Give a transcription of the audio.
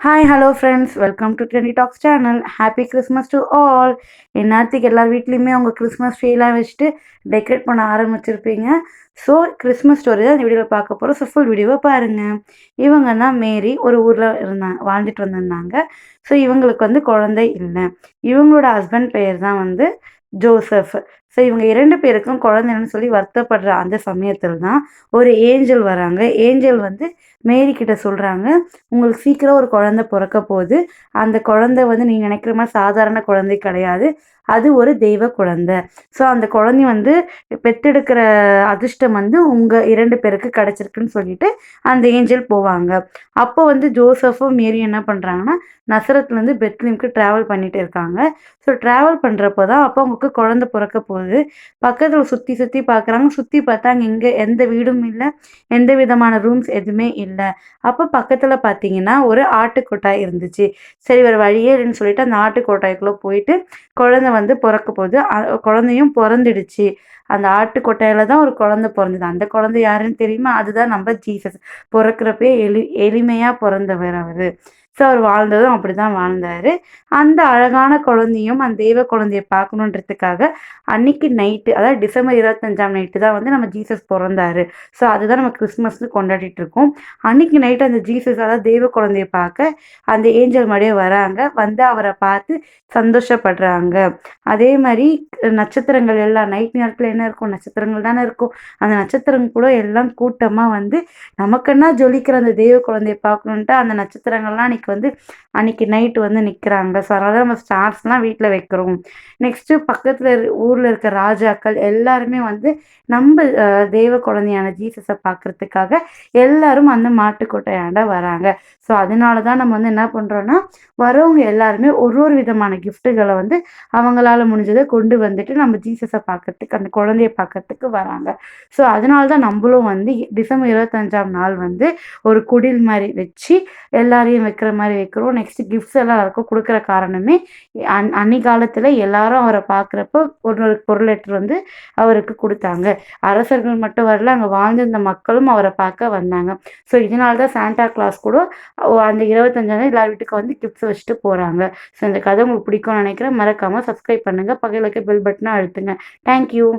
Hi hello friends, welcome to trendy talks channel. Happy Christmas to all. இந்நேரத்துக்கு எல்லார் வீட்லேயுமே அவங்க கிறிஸ்மஸ் ட்ரீலாம் வச்சுட்டு டெக்கரேட் பண்ண ஆரம்பிச்சிருப்பீங்க. ஸோ கிறிஸ்மஸ் ஸ்டோரி தான் இந்த வீடியோவில் பார்க்க போகிறோம். ஸோ ஃபுல் வீடியோவை பாருங்கள். இவங்க தான் மேரி, ஒரு ஊரில் வாழ்ந்துட்டு வந்திருந்தாங்க. ஸோ இவங்களுக்கு குழந்தை இல்லை. இவங்களோட ஹஸ்பண்ட் பெயர் தான் ஜோசப். ஸோ இவங்க 2 பேருக்கும் குழந்தைன்னு சொல்லி வருத்தப்படுற அந்த சமயத்தில் தான் ஒரு ஏஞ்சல் வராங்க. ஏஞ்சல் மேரி கிட்ட சொல்கிறாங்க, உங்களுக்கு சீக்கிரம் ஒரு குழந்தை பிறக்க போகுது. அந்த குழந்தை நீங்கள் நினைக்கிற மாதிரி சாதாரண குழந்தை கிடையாது. அது ஒரு தெய்வ குழந்தை. ஸோ அந்த குழந்தை பெத்தெடுக்கிற அதிர்ஷ்டம் உங்கள் 2 பேருக்கு கிடச்சிருக்குன்னு சொல்லிட்டு அந்த ஏஞ்சல் போவாங்க. அப்போ ஜோசஃபும் மேரியும் என்ன பண்ணுறாங்கன்னா, நசரத்துலேருந்து பெத்லீமுக்கு ட்ராவல் பண்ணிட்டு இருக்காங்க. ஸோ ட்ராவல் பண்ணுறப்போ தான் அப்போ அவங்களுக்கு குழந்தை பிறக்க போகுது. பக்கத்தில் சுற்றி சுற்றி பார்க்குறாங்க. சுற்றி பார்த்தா அங்கே இங்கே எந்த வீடும் இல்லை, எந்த விதமான ரூம்ஸ் எதுவுமே இல்லை. அப்போ பக்கத்தில் பார்த்தீங்கன்னா ஒரு ஆட்டுக்கொட்டாய் இருந்துச்சு. சரி வேறு வழியே இல்லைன்னு சொல்லிட்டு அந்த ஆட்டுக்கொட்டாய்க்குள்ளே போயிட்டு குழந்தை பிறக்க போகுது. குழந்தையும் பிறந்துடுச்சு. அந்த ஆட்டுக்கொட்டையில தான் ஒரு குழந்தை பிறந்தது. அந்த குழந்தை யாருன்னு தெரியுமா? அதுதான் நம்ம ஜீசஸ். பிறக்கிறப்பே எளிமையாக பிறந்தவர் அவர். ஸோ அவர் வாழ்ந்ததும் அப்படி தான் வாழ்ந்தார். அந்த அழகான குழந்தையும் அந்த தெய்வ குழந்தைய பார்க்கணுன்றதுக்காக அன்னைக்கு நைட்டு, அதாவது டிசம்பர் 25ஆம் நைட்டு தான் நம்ம ஜீசஸ் பிறந்தாரு. ஸோ அதுதான் நம்ம கிறிஸ்மஸ்னு கொண்டாடிட்டு இருக்கோம். அன்னைக்கு நைட்டு அந்த ஜீசஸ், அதாவது தெய்வ குழந்தைய பார்க்க அந்த ஏஞ்சல் மாதிரியே வராங்க. அவரை பார்த்து சந்தோஷப்படுறாங்க. அதே மாதிரி நட்சத்திரங்கள் எல்லாம் நைட் நேரத்தில் என்ன இருக்கும்? நட்சத்திரங்கள் தானே இருக்கும். அந்த நட்சத்திரங்கள் கூட எல்லாம் கூட்டமாக நமக்குன்னா ஜொலிக்கிற அந்த தெய்வ குழந்தைய பார்க்கணுன்ட்டு அந்த நட்சத்திரங்கள்லாம் அன்னைக்கு நைட்டு நிற்கிறாங்க. ஸோ அதனால நம்ம ஸ்டார்ஸ்லாம் வீட்டில் வைக்கிறோம். நெக்ஸ்ட்டு பக்கத்தில் ஊரில் இருக்க ராஜாக்கள் எல்லாருமே நம்ம தெய்வ குழந்தையான ஜீசஸை பார்க்குறதுக்காக எல்லாரும் அந்த மாட்டுக்கொட்டையாண்ட வராங்க. ஸோ அதனால தான் நம்ம என்ன பண்ணுறோன்னா, வரவங்க எல்லாருமே ஒரு விதமான கிஃப்ட்டுகளை அவங்களால முடிஞ்சதை கொண்டு வந்துட்டு நம்ம ஜீசஸை பார்க்கறதுக்கு, அந்த குழந்தைய பார்க்கறதுக்கு வராங்க. ஸோ அதனால தான் நம்மளும் டிசம்பர் 25ஆம் நாள் ஒரு குடில் மாதிரி வச்சு எல்லாரையும் வைக்கிற மாதிரி வைக்கிறோம். நெக்ஸ்ட் கிஃப்ட்ஸ் எல்லாம் எல்லாருக்கும் கொடுக்குற காரணமே அன்னிக்காலத்தில் எல்லாரும் அவரை பார்க்குறப்போ ஒரு பொருள் எடுத்துட்டு அவருக்கு கொடுத்தாங்க. அரசர்கள் மட்டும் வரல, அங்கே வாழ்ந்திருந்த மக்களும் அவரை பார்க்க வந்தாங்க. ஸோ இதனால தான் சாண்டா கிளாஸ் கூட அந்த 25ஆம் எல்லார் வீட்டுக்கு கிஃப்ட்ஸ் வச்சுட்டு போகிறாங்க. ஸோ இந்த கதை உங்களுக்கு பிடிக்கும்னு நினைக்கிறேன். மறக்காமல் சப்ஸ்கிரைப் பண்ணுங்கள். பக்கத்தில் இருக்க பெல் பட்டனை அழுத்துங்க. தேங்க்யூ.